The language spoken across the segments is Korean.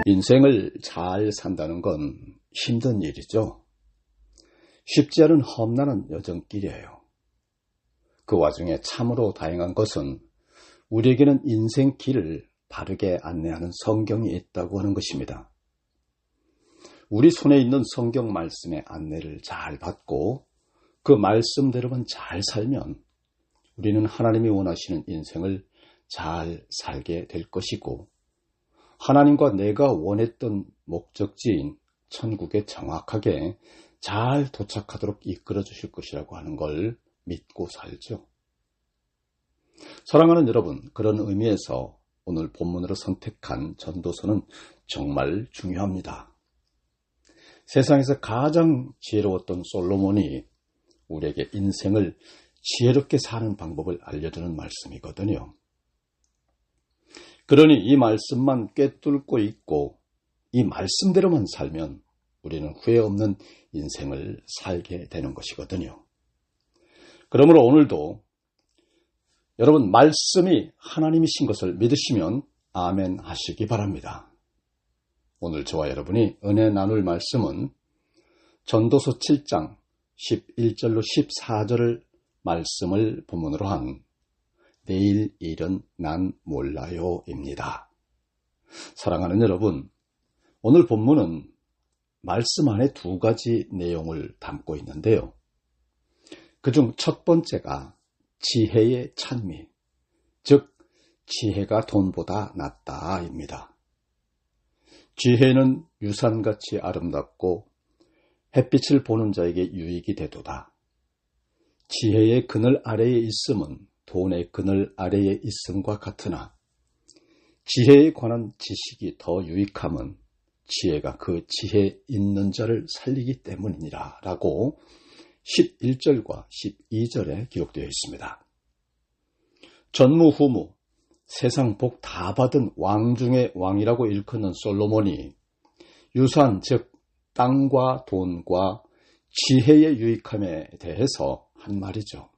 인생을 잘 산다는 건 힘든 일이죠. 쉽지 않은 험난한 여정길이에요. 그 와중에 참으로 다행한 것은 우리에게는 인생 길을 바르게 안내하는 성경이 있다고 하는 것입니다. 우리 손에 있는 성경 말씀의 안내를 잘 받고 그 말씀대로만 잘 살면 우리는 하나님이 원하시는 인생을 잘 살게 될 것이고 하나님과 내가 원했던 목적지인 천국에 정확하게 잘 도착하도록 이끌어 주실 것이라고 하는 걸 믿고 살죠. 사랑하는 여러분, 그런 의미에서 오늘 본문으로 선택한 전도서는 정말 중요합니다. 세상에서 가장 지혜로웠던 솔로몬이 우리에게 인생을 지혜롭게 사는 방법을 알려주는 말씀이거든요. 그러니 이 말씀만 꿰뚫고 있고 이 말씀대로만 살면 우리는 후회 없는 인생을 살게 되는 것이거든요. 그러므로 오늘도 여러분 말씀이 하나님이신 것을 믿으시면 아멘 하시기 바랍니다. 오늘 저와 여러분이 은혜 나눌 말씀은 전도서 7장 11절로 14절을 말씀을 본문으로 한 내일 일은 난 몰라요 입니다. 사랑하는 여러분, 오늘 본문은 말씀 안에 두 가지 내용을 담고 있는데요. 그중 첫 번째가 지혜의 찬미, 즉 지혜가 돈보다 낫다입니다. 지혜는 유산같이 아름답고 햇빛을 보는 자에게 유익이 되도다. 지혜의 그늘 아래에 있음은 돈의 그늘 아래에 있음과 같으나 지혜에 관한 지식이 더 유익함은 지혜가 그 지혜 있는 자를 살리기 때문이니라 라고 11절과 12절에 기록되어 있습니다. 전무후무 세상 복 다 받은 왕 중의 왕이라고 일컫는 솔로몬이 유산 즉 땅과 돈과 지혜의 유익함에 대해서 한 말이죠.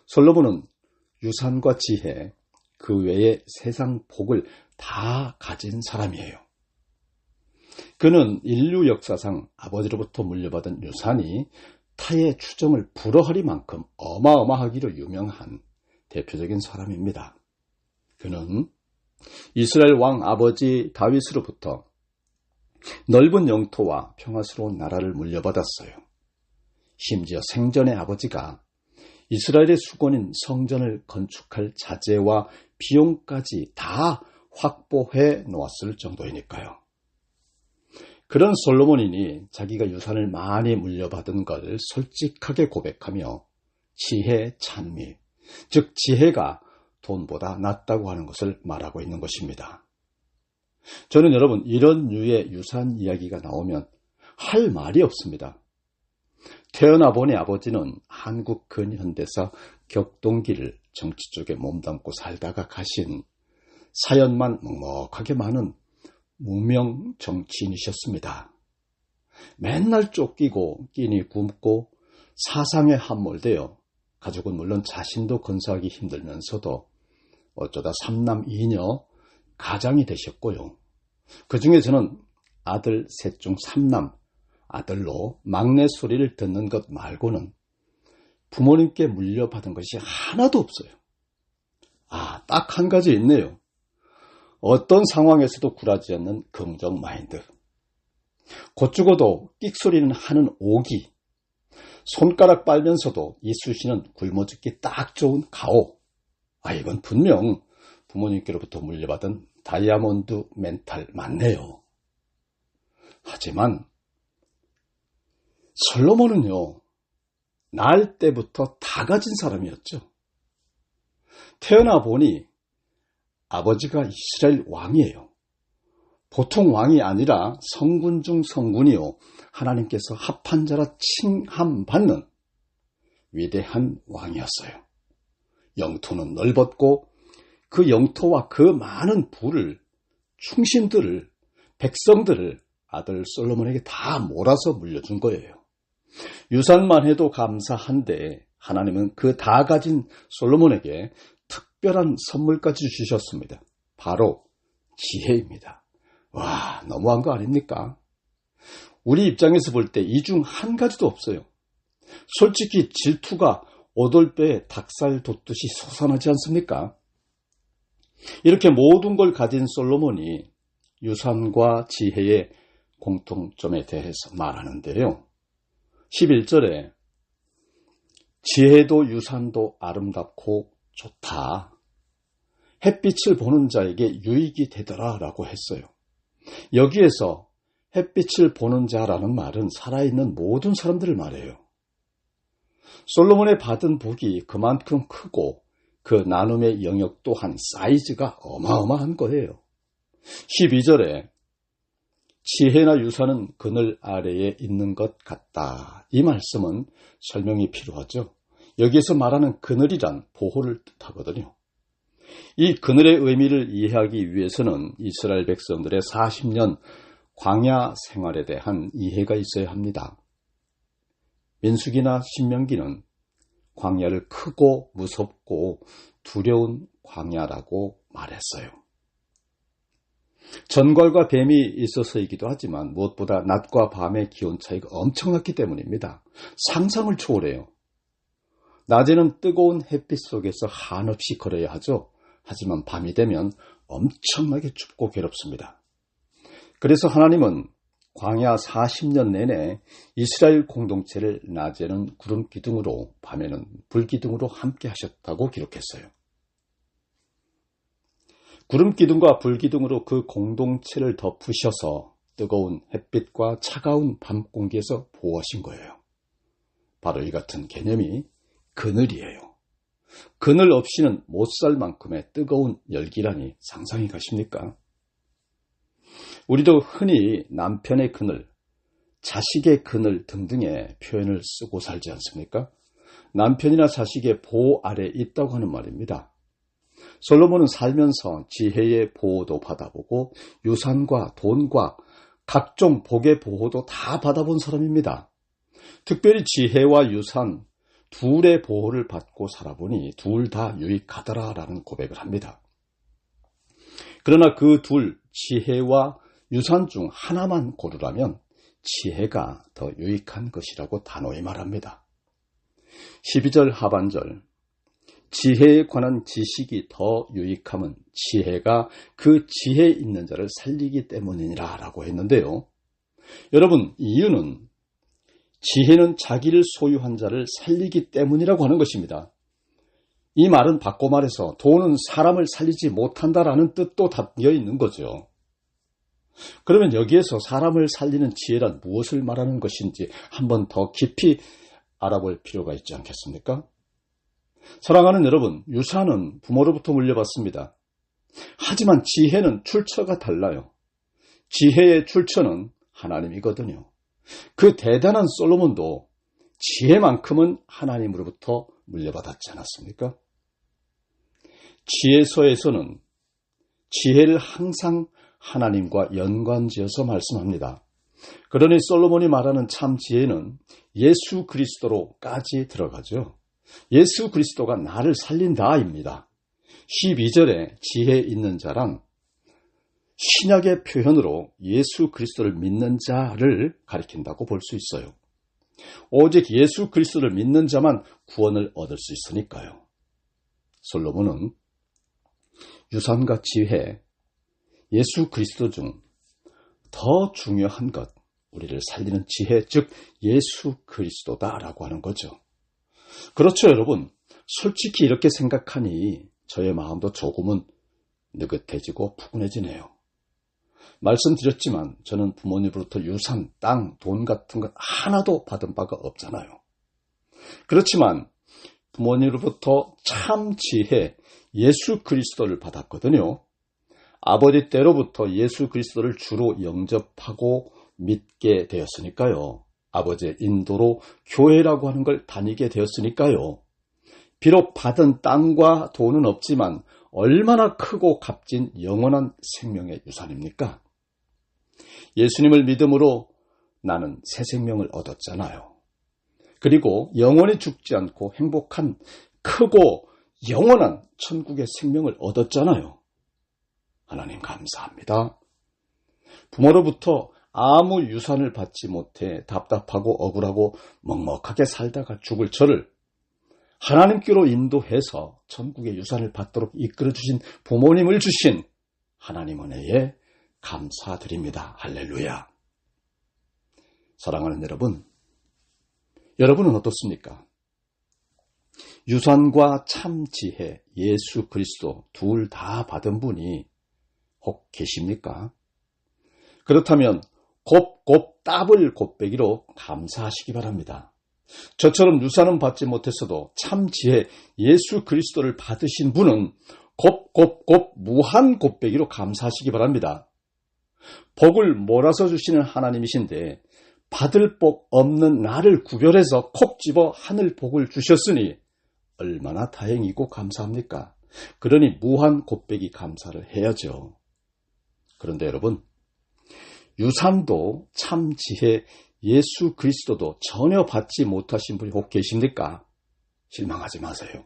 솔로몬은 유산과 지혜, 그 외에 세상 복을 다 가진 사람이에요. 그는 인류 역사상 아버지로부터 물려받은 유산이 타의 추정을 불허하리만큼 어마어마하기로 유명한 대표적인 사람입니다. 그는 이스라엘 왕 아버지 다윗으로부터 넓은 영토와 평화스러운 나라를 물려받았어요. 심지어 생전의 아버지가 이스라엘의 수건인 성전을 건축할 자재와 비용까지 다 확보해 놓았을 정도이니까요. 그런 솔로몬이니 자기가 유산을 많이 물려받은 걸 솔직하게 고백하며 지혜 찬미, 즉 지혜가 돈보다 낫다고 하는 것을 말하고 있는 것입니다. 저는 여러분 이런 류의 유산 이야기가 나오면 할 말이 없습니다. 태어나 보니 아버지는 한국 근현대사 격동기를 정치 쪽에 몸담고 살다가 가신 사연만 넉넉하게 많은 무명 정치인이셨습니다. 맨날 쫓기고 끼니 굶고 사상에 함몰되어 가족은 물론 자신도 건사하기 힘들면서도 어쩌다 3남 2녀 가장이 되셨고요. 그 중에 저는 아들 셋 중 3남 아들로 막내 소리를 듣는 것 말고는 부모님께 물려받은 것이 하나도 없어요. 딱 한 가지 있네요. 어떤 상황에서도 굴하지 않는 긍정 마인드. 곧 죽어도 끽소리는 하는 오기. 손가락 빨면서도 이쑤시는 굶어 죽기 딱 좋은 가오. 이건 분명 부모님께로부터 물려받은 다이아몬드 멘탈 맞네요. 하지만 솔로몬은요, 날 때부터 다 가진 사람이었죠. 태어나 보니 아버지가 이스라엘 왕이에요. 보통 왕이 아니라 성군 중 성군이요, 하나님께서 합한 자라 칭함받는 위대한 왕이었어요. 영토는 넓었고 그 영토와 그 많은 부를, 충신들을, 백성들을 아들 솔로몬에게 다 몰아서 물려준 거예요. 유산만 해도 감사한데 하나님은 그 다 가진 솔로몬에게 특별한 선물까지 주셨습니다. 바로 지혜입니다. 와, 너무한 거 아닙니까? 우리 입장에서 볼 때 이 중 한 가지도 없어요. 솔직히 질투가 오돌뼈에 닭살 돋듯이 솟아나지 않습니까? 이렇게 모든 걸 가진 솔로몬이 유산과 지혜의 공통점에 대해서 말하는데요. 11절에 지혜도 유산도 아름답고 좋다. 햇빛을 보는 자에게 유익이 되더라 라고 했어요. 여기에서 햇빛을 보는 자라는 말은 살아있는 모든 사람들을 말해요. 솔로몬의 받은 복이 그만큼 크고 그 나눔의 영역 또한 사이즈가 어마어마한 거예요. 12절에 지혜나 유산은 그늘 아래에 있는 것 같다. 이 말씀은 설명이 필요하죠. 여기에서 말하는 그늘이란 보호를 뜻하거든요. 이 그늘의 의미를 이해하기 위해서는 이스라엘 백성들의 40년 광야 생활에 대한 이해가 있어야 합니다. 민수기나 신명기는 광야를 크고 무섭고 두려운 광야라고 말했어요. 전갈과 뱀이 있어서이기도 하지만 무엇보다 낮과 밤의 기온 차이가 엄청났기 때문입니다. 상상을 초월해요. 낮에는 뜨거운 햇빛 속에서 한없이 걸어야 하죠. 하지만 밤이 되면 엄청나게 춥고 괴롭습니다. 그래서 하나님은 광야 40년 내내 이스라엘 공동체를 낮에는 구름 기둥으로 밤에는 불 기둥으로 함께 하셨다고 기록했어요. 구름 기둥과 불 기둥으로 그 공동체를 덮으셔서 뜨거운 햇빛과 차가운 밤 공기에서 보호하신 거예요. 바로 이 같은 개념이 그늘이에요. 그늘 없이는 못 살 만큼의 뜨거운 열기라니 상상이 가십니까? 우리도 흔히 남편의 그늘, 자식의 그늘 등등의 표현을 쓰고 살지 않습니까? 남편이나 자식의 보호 아래 있다고 하는 말입니다. 솔로몬은 살면서 지혜의 보호도 받아보고 유산과 돈과 각종 복의 보호도 다 받아본 사람입니다. 특별히 지혜와 유산 둘의 보호를 받고 살아보니 둘 다 유익하더라라는 고백을 합니다. 그러나 그 둘, 지혜와 유산 중 하나만 고르라면 지혜가 더 유익한 것이라고 단호히 말합니다. 12절 하반절, 지혜에 관한 지식이 더 유익함은 지혜가 그 지혜 있는 자를 살리기 때문이니라 라고 했는데요. 여러분, 이유는 지혜는 자기를 소유한 자를 살리기 때문이라고 하는 것입니다. 이 말은 바꿔 말해서 돈은 사람을 살리지 못한다라는 뜻도 담겨 있는 거죠. 그러면 여기에서 사람을 살리는 지혜란 무엇을 말하는 것인지 한번 더 깊이 알아볼 필요가 있지 않겠습니까? 사랑하는 여러분, 유산은 부모로부터 물려받습니다. 하지만 지혜는 출처가 달라요. 지혜의 출처는 하나님이거든요. 그 대단한 솔로몬도 지혜만큼은 하나님으로부터 물려받았지 않았습니까? 지혜서에서는 지혜를 항상 하나님과 연관지어서 말씀합니다. 그러니 솔로몬이 말하는 참 지혜는 예수 그리스도로까지 들어가죠. 예수 그리스도가 나를 살린다입니다. 12절에 지혜 있는 자란 신약의 표현으로 예수 그리스도를 믿는 자를 가리킨다고 볼 수 있어요. 오직 예수 그리스도를 믿는 자만 구원을 얻을 수 있으니까요. 솔로몬은 유산과 지혜, 예수 그리스도 중 더 중요한 것, 우리를 살리는 지혜, 즉 예수 그리스도다라고 하는 거죠. 그렇죠, 여러분. 솔직히 이렇게 생각하니 저의 마음도 조금은 느긋해지고 푸근해지네요. 말씀드렸지만 저는 부모님으로부터 유산, 땅, 돈 같은 것 하나도 받은 바가 없잖아요. 그렇지만 부모님으로부터 참 지혜, 예수 그리스도를 받았거든요. 아버지 때로부터 예수 그리스도를 주로 영접하고 믿게 되었으니까요. 아버지의 인도로 교회라고 하는 걸 다니게 되었으니까요. 비록 받은 땅과 돈은 없지만 얼마나 크고 값진 영원한 생명의 유산입니까? 예수님을 믿음으로 나는 새 생명을 얻었잖아요. 그리고 영원히 죽지 않고 행복한 크고 영원한 천국의 생명을 얻었잖아요. 하나님 감사합니다. 부모로부터 아무 유산을 받지 못해 답답하고 억울하고 먹먹하게 살다가 죽을 저를 하나님께로 인도해서 천국의 유산을 받도록 이끌어주신 부모님을 주신 하나님 은혜에 감사드립니다. 할렐루야. 사랑하는 여러분, 여러분은 어떻습니까? 유산과 참 지혜, 예수 그리스도 둘 다 받은 분이 혹 계십니까? 그렇다면 곱곱 더블 곱배기로 감사하시기 바랍니다. 저처럼 유산은 받지 못했어도 참 지혜, 예수 그리스도를 받으신 분은 곱곱곱 무한 곱배기로 감사하시기 바랍니다. 복을 몰아서 주시는 하나님이신데 받을 복 없는 나를 구별해서 콕 집어 하늘 복을 주셨으니 얼마나 다행이고 감사합니까? 그러니 무한 곱배기 감사를 해야죠. 그런데 여러분, 유산도 참 지혜, 예수 그리스도도 전혀 받지 못하신 분이 혹 계십니까? 실망하지 마세요.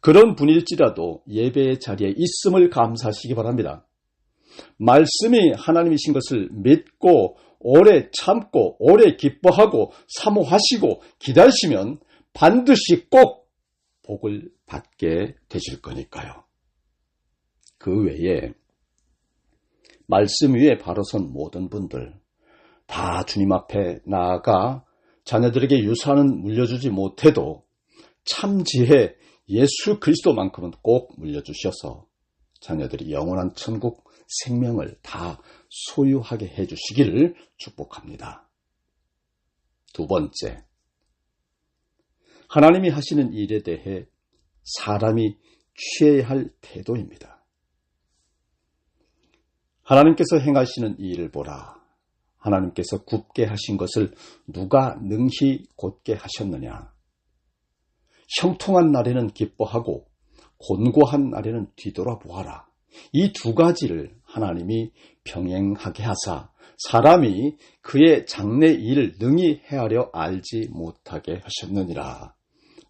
그런 분일지라도 예배의 자리에 있음을 감사하시기 바랍니다. 말씀이 하나님이신 것을 믿고 오래 참고 오래 기뻐하고 사모하시고 기다리시면 반드시 꼭 복을 받게 되실 거니까요. 그 외에 말씀 위에 바로 선 모든 분들 다 주님 앞에 나아가 자녀들에게 유산은 물려주지 못해도 참 지혜 예수 그리스도만큼은 꼭 물려주셔서 자녀들이 영원한 천국 생명을 다 소유하게 해주시기를 축복합니다. 두 번째, 하나님이 하시는 일에 대해 사람이 취해야 할 태도입니다. 하나님께서 행하시는 이 일을 보라. 하나님께서 굽게 하신 것을 누가 능히 곧게 하셨느냐. 형통한 날에는 기뻐하고 곤고한 날에는 뒤돌아보아라. 이 두 가지를 하나님이 병행하게 하사 사람이 그의 장래 일을 능히 헤아려 알지 못하게 하셨느니라.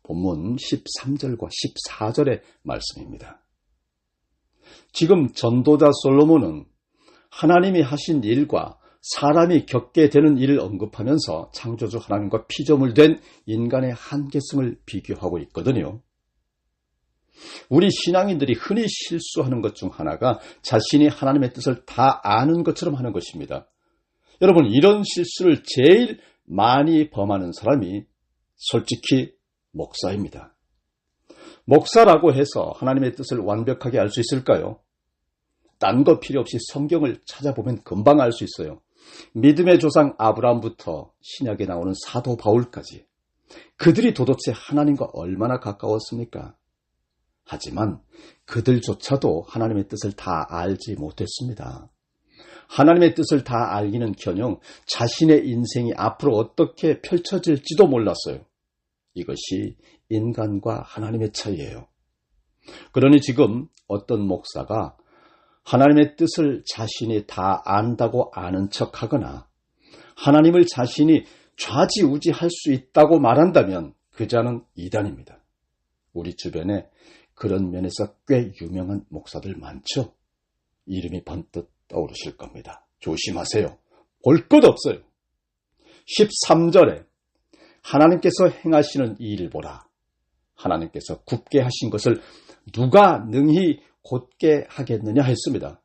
본문 13절과 14절의 말씀입니다. 지금 전도자 솔로몬은 하나님이 하신 일과 사람이 겪게 되는 일을 언급하면서 창조주 하나님과 피조물 된 인간의 한계성을 비교하고 있거든요. 우리 신앙인들이 흔히 실수하는 것 중 하나가 자신이 하나님의 뜻을 다 아는 것처럼 하는 것입니다. 여러분, 이런 실수를 제일 많이 범하는 사람이 솔직히 목사입니다. 목사라고 해서 하나님의 뜻을 완벽하게 알 수 있을까요? 딴 거 필요 없이 성경을 찾아보면 금방 알 수 있어요. 믿음의 조상 아브라함부터 신약에 나오는 사도 바울까지 그들이 도대체 하나님과 얼마나 가까웠습니까? 하지만 그들조차도 하나님의 뜻을 다 알지 못했습니다. 하나님의 뜻을 다 알기는커녕 자신의 인생이 앞으로 어떻게 펼쳐질지도 몰랐어요. 이것이 인간과 하나님의 차이예요. 그러니 지금 어떤 목사가 하나님의 뜻을 자신이 다 안다고 아는 척하거나 하나님을 자신이 좌지우지할 수 있다고 말한다면 그 자는 이단입니다. 우리 주변에 그런 면에서 꽤 유명한 목사들 많죠? 이름이 번뜩 떠오르실 겁니다. 조심하세요. 볼 것 없어요. 13절에 하나님께서 행하시는 이 일을 보라. 하나님께서 굽게 하신 것을 누가 능히 곧게 하겠느냐 했습니다.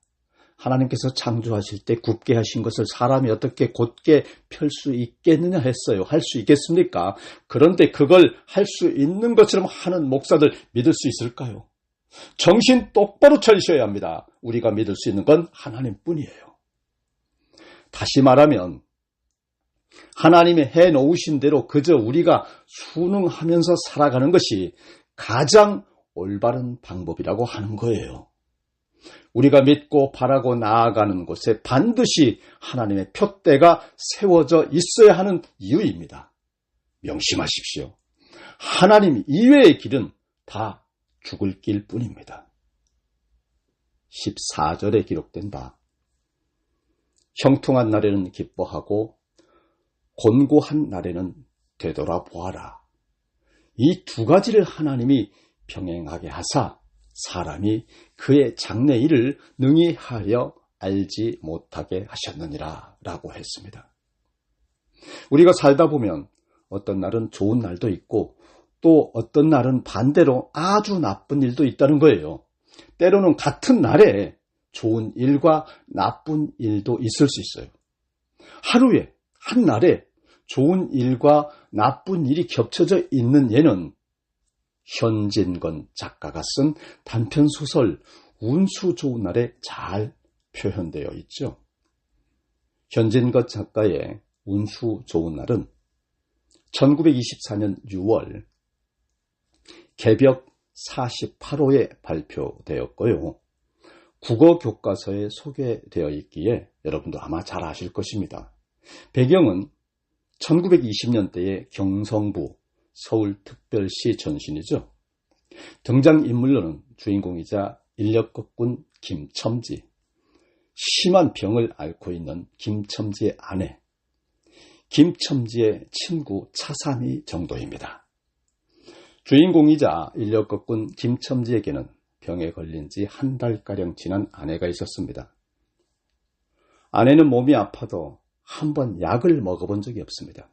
하나님께서 창조하실 때 굽게 하신 것을 사람이 어떻게 곧게 펼 수 있겠느냐 했어요. 할 수 있겠습니까? 그런데 그걸 할 수 있는 것처럼 하는 목사들 믿을 수 있을까요? 정신 똑바로 차리셔야 합니다. 우리가 믿을 수 있는 건 하나님뿐이에요. 다시 말하면 하나님이 해놓으신 대로 그저 우리가 순응하면서 살아가는 것이 가장 올바른 방법이라고 하는 거예요. 우리가 믿고 바라고 나아가는 곳에 반드시 하나님의 푯대가 세워져 있어야 하는 이유입니다. 명심하십시오. 하나님 이외의 길은 다 죽을 길 뿐입니다. 14절에 기록된 바 형통한 날에는 기뻐하고 곤고한 날에는 되돌아보아라. 이 두 가지를 하나님이 병행하게 하사 사람이 그의 장래 일을 능히 하여 알지 못하게 하셨느니라 라고 했습니다. 우리가 살다 보면 어떤 날은 좋은 날도 있고 또 어떤 날은 반대로 아주 나쁜 일도 있다는 거예요. 때로는 같은 날에 좋은 일과 나쁜 일도 있을 수 있어요. 하루에, 한 날에 좋은 일과 나쁜 일이 겹쳐져 있는 예는 현진건 작가가 쓴 단편소설 운수 좋은 날에 잘 표현되어 있죠. 현진건 작가의 운수 좋은 날은 1924년 6월 개벽 48호에 발표되었고요. 국어 교과서에 소개되어 있기에 여러분도 아마 잘 아실 것입니다. 배경은 1920년대의 경성부 서울특별시 전신이죠. 등장인물로는 주인공이자 인력거꾼 김첨지, 심한 병을 앓고 있는 김첨지의 아내, 김첨지의 친구 차삼이 정도입니다. 주인공이자 인력거꾼 김첨지에게는 병에 걸린 지 한 달가량 지난 아내가 있었습니다. 아내는 몸이 아파도 한 번 약을 먹어본 적이 없습니다.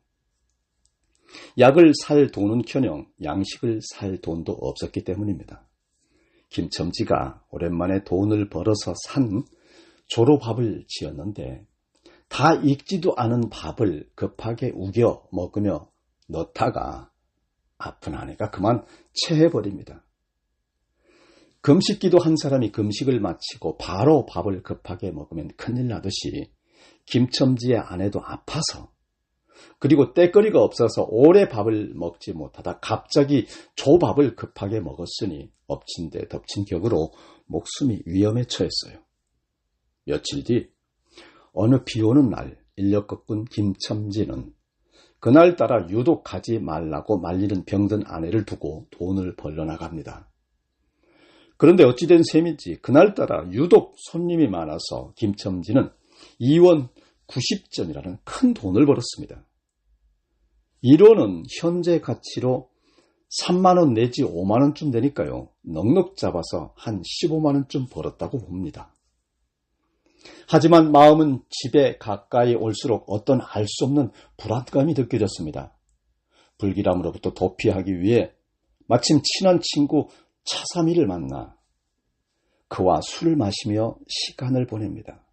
약을 살 돈은커녕 양식을 살 돈도 없었기 때문입니다. 김첨지가 오랜만에 돈을 벌어서 산 조로밥을 지었는데 다 익지도 않은 밥을 급하게 우겨 먹으며 넣다가 아픈 아내가 그만 체해버립니다. 금식기도 한 사람이 금식을 마치고 바로 밥을 급하게 먹으면 큰일 나듯이 김첨지의 아내도 아파서 그리고 때거리가 없어서 오래 밥을 먹지 못하다 갑자기 조밥을 급하게 먹었으니 엎친 데 덮친 격으로 목숨이 위험에 처했어요. 며칠 뒤 어느 비오는 날 인력거꾼 김첨지는 그날따라 유독 가지 말라고 말리는 병든 아내를 두고 돈을 벌러 나갑니다. 그런데 어찌된 셈인지 그날따라 유독 손님이 많아서 김첨지는 2원 90전이라는 큰 돈을 벌었습니다. 1원은 현재 가치로 3만원 내지 5만원쯤 되니까요. 넉넉 잡아서 한 15만원쯤 벌었다고 봅니다. 하지만 마음은 집에 가까이 올수록 어떤 알 수 없는 불안감이 느껴졌습니다. 불길함으로부터 도피하기 위해 마침 친한 친구 차삼이를 만나 그와 술을 마시며 시간을 보냅니다.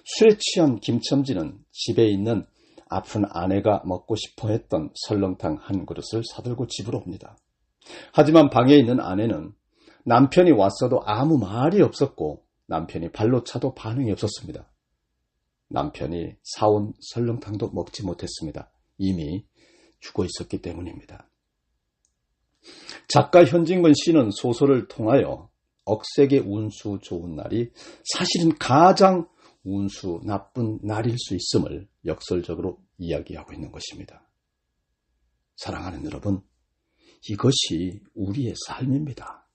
술에 취한 김첨지는 집에 있는 아픈 아내가 먹고 싶어 했던 설렁탕 한 그릇을 사들고 집으로 옵니다. 하지만 방에 있는 아내는 남편이 왔어도 아무 말이 없었고 남편이 발로 차도 반응이 없었습니다. 남편이 사온 설렁탕도 먹지 못했습니다. 이미 죽어 있었기 때문입니다. 작가 현진건 씨는 소설을 통하여 억색의 운수 좋은 날이 사실은 가장 운수 나쁜 날일 수 있음을 역설적으로 이야기하고 있는 것입니다. 사랑하는 여러분, 이것이 우리의 삶입니다.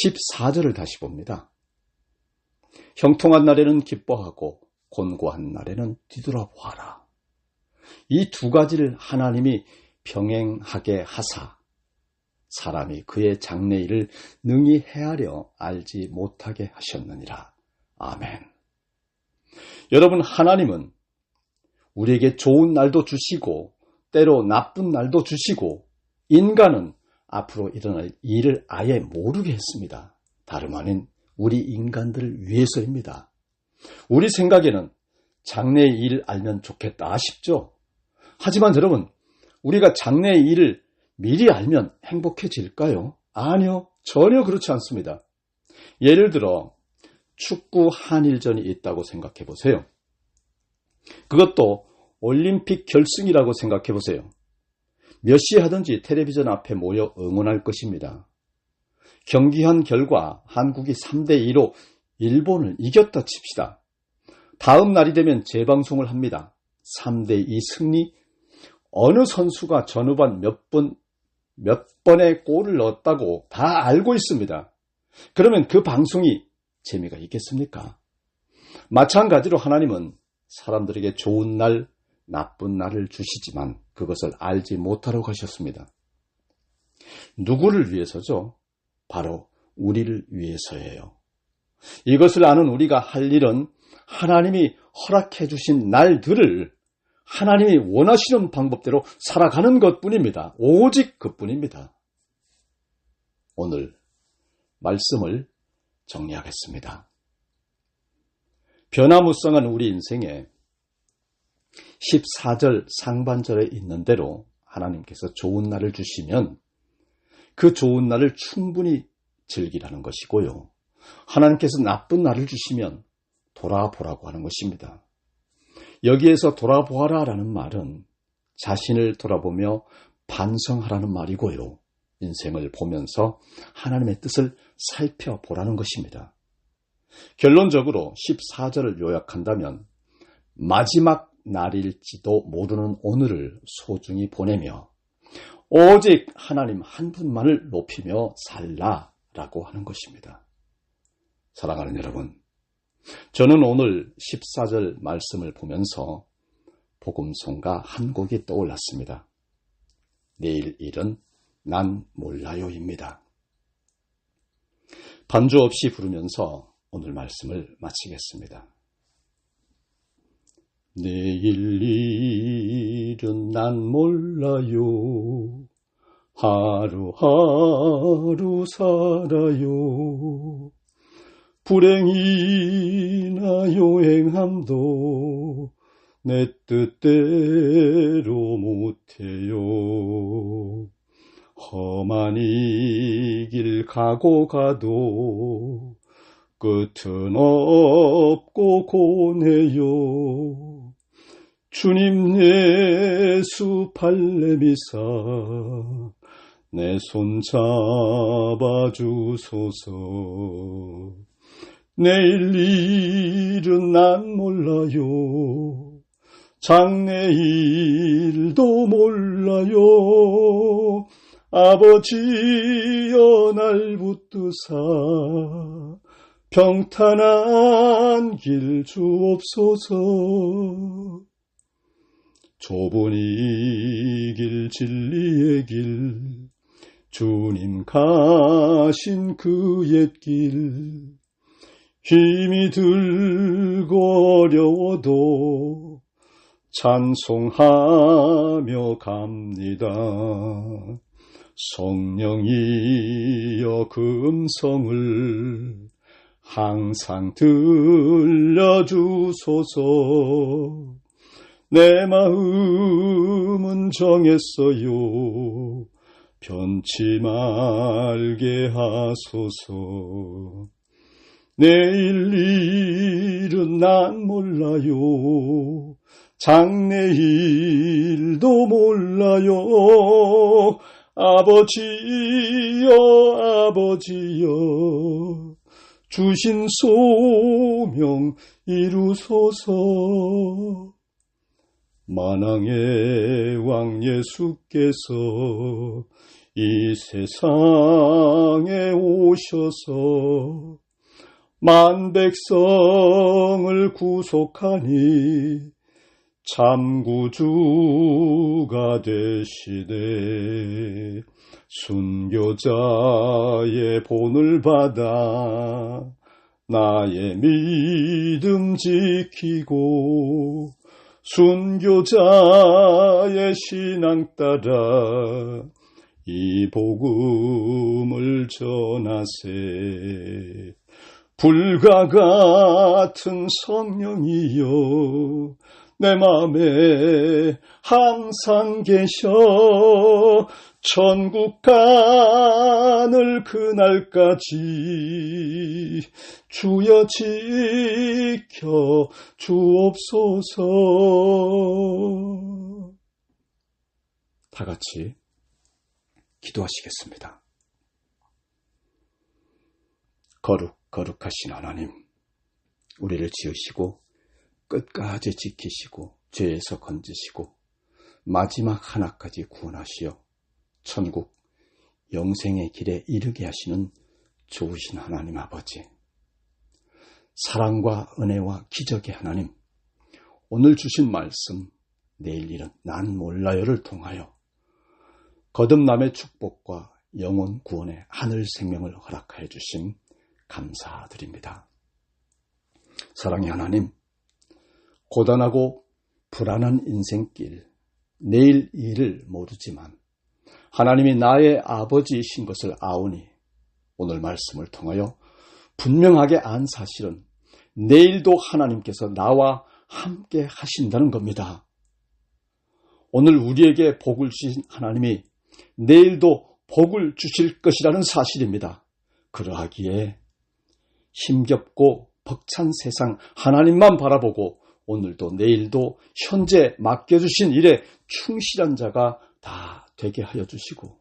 14절을 다시 봅니다. 형통한 날에는 기뻐하고 곤고한 날에는 뒤돌아보아라. 이 두 가지를 하나님이 병행하게 하사 사람이 그의 장래일을 능히 헤아려 알지 못하게 하셨느니라. 아멘. 여러분, 하나님은 우리에게 좋은 날도 주시고 때로 나쁜 날도 주시고 인간은 앞으로 일어날 일을 아예 모르게 했습니다. 다름 아닌 우리 인간들을 위해서입니다. 우리 생각에는 장래의 일을 알면 좋겠다 싶죠. 하지만 여러분, 우리가 장래의 일을 미리 알면 행복해질까요? 아니요, 전혀 그렇지 않습니다. 예를 들어 축구 한일전이 있다고 생각해 보세요. 그것도 올림픽 결승이라고 생각해 보세요. 몇 시에 하든지 텔레비전 앞에 모여 응원할 것입니다. 경기한 결과 한국이 3대2로 일본을 이겼다 칩시다. 다음 날이 되면 재방송을 합니다. 3대2 승리, 어느 선수가 전후반 몇 번의 골을 넣었다고 다 알고 있습니다. 그러면 그 방송이 재미가 있겠습니까? 마찬가지로 하나님은 사람들에게 좋은 날, 나쁜 날을 주시지만 그것을 알지 못하라고 하셨습니다. 누구를 위해서죠? 바로 우리를 위해서예요. 이것을 아는 우리가 할 일은 하나님이 허락해 주신 날들을 하나님이 원하시는 방법대로 살아가는 것뿐입니다. 오직 그뿐입니다. 오늘 말씀을 정리하겠습니다. 변화무쌍한 우리 인생에 14절 상반절에 있는 대로 하나님께서 좋은 날을 주시면 그 좋은 날을 충분히 즐기라는 것이고요. 하나님께서 나쁜 날을 주시면 돌아보라고 하는 것입니다. 여기에서 돌아보아라 라는 말은 자신을 돌아보며 반성하라는 말이고요. 인생을 보면서 하나님의 뜻을 살펴보라는 것입니다. 결론적으로 14절을 요약한다면 마지막 날일지도 모르는 오늘을 소중히 보내며 오직 하나님 한 분만을 높이며 살라라고 하는 것입니다. 사랑하는 여러분, 저는 오늘 14절 말씀을 보면서 복음송가 한 곡이 떠올랐습니다. 내일 일은 난 몰라요입니다. 반주 없이 부르면서 오늘 말씀을 마치겠습니다. 내일 일은 난 몰라요. 하루하루 살아요. 불행이나 요행함도 내 뜻대로 못해요. 험한 이 길 가고 가도 끝은 없고 고뇌요. 주님 예수 발레미사 내 손 잡아주소서. 내일 일은 난 몰라요. 장래일도 몰라요. 아버지여 날 붙드사 평탄한 길 주옵소서. 좁은 이 길 진리의 길 주님 가신 그 옛길 힘이 들고 어려워도 찬송하며 갑니다. 성령이여 그 음성을 항상 들려주소서. 내 마음은 정했어요. 변치 말게 하소서. 내일 일은 난 몰라요. 장래일도 몰라요. 아버지여 아버지여 주신 소명 이루소서. 만왕의 왕 예수께서 이 세상에 오셔서 만 백성을 구속하니 참 구주가 되시되 순교자의 본을 받아 나의 믿음 지키고 순교자의 신앙 따라 이 복음을 전하세. 불과 같은 성령이여 내 맘에 항상 계셔. 천국 가늘 그날까지 주여 지켜 주옵소서. 다 같이 기도하시겠습니다. 거룩하신 하나님, 우리를 지으시고 끝까지 지키시고 죄에서 건지시고 마지막 하나까지 구원하시어 천국 영생의 길에 이르게 하시는 좋으신 하나님 아버지, 사랑과 은혜와 기적의 하나님, 오늘 주신 말씀 내일 일은 난 몰라요를 통하여 거듭남의 축복과 영혼 구원의 하늘 생명을 허락하여 주심 감사드립니다. 사랑의 하나님, 고단하고 불안한 인생길, 내일 일을 모르지만 하나님이 나의 아버지이신 것을 아오니 오늘 말씀을 통하여 분명하게 안 사실은 내일도 하나님께서 나와 함께 하신다는 겁니다. 오늘 우리에게 복을 주신 하나님이 내일도 복을 주실 것이라는 사실입니다. 그러하기에 힘겹고 벅찬 세상 하나님만 바라보고 오늘도 내일도 현재 맡겨주신 일에 충실한 자가 다 되게 하여 주시고,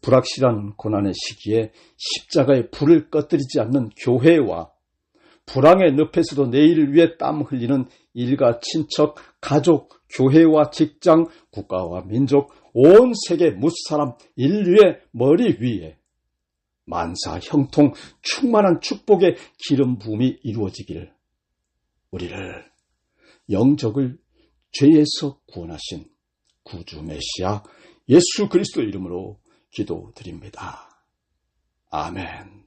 불확실한 고난의 시기에 십자가의 불을 꺼뜨리지 않는 교회와 불황의 늪에서도 내일을 위해 땀 흘리는 일가, 친척, 가족, 교회와 직장, 국가와 민족, 온 세계 무사람 인류의 머리 위에 만사 형통 충만한 축복의 기름 부음이 이루어지기를, 우리를 영적을 죄에서 구원하신 구주 메시아 예수 그리스도 이름으로 기도드립니다. 아멘.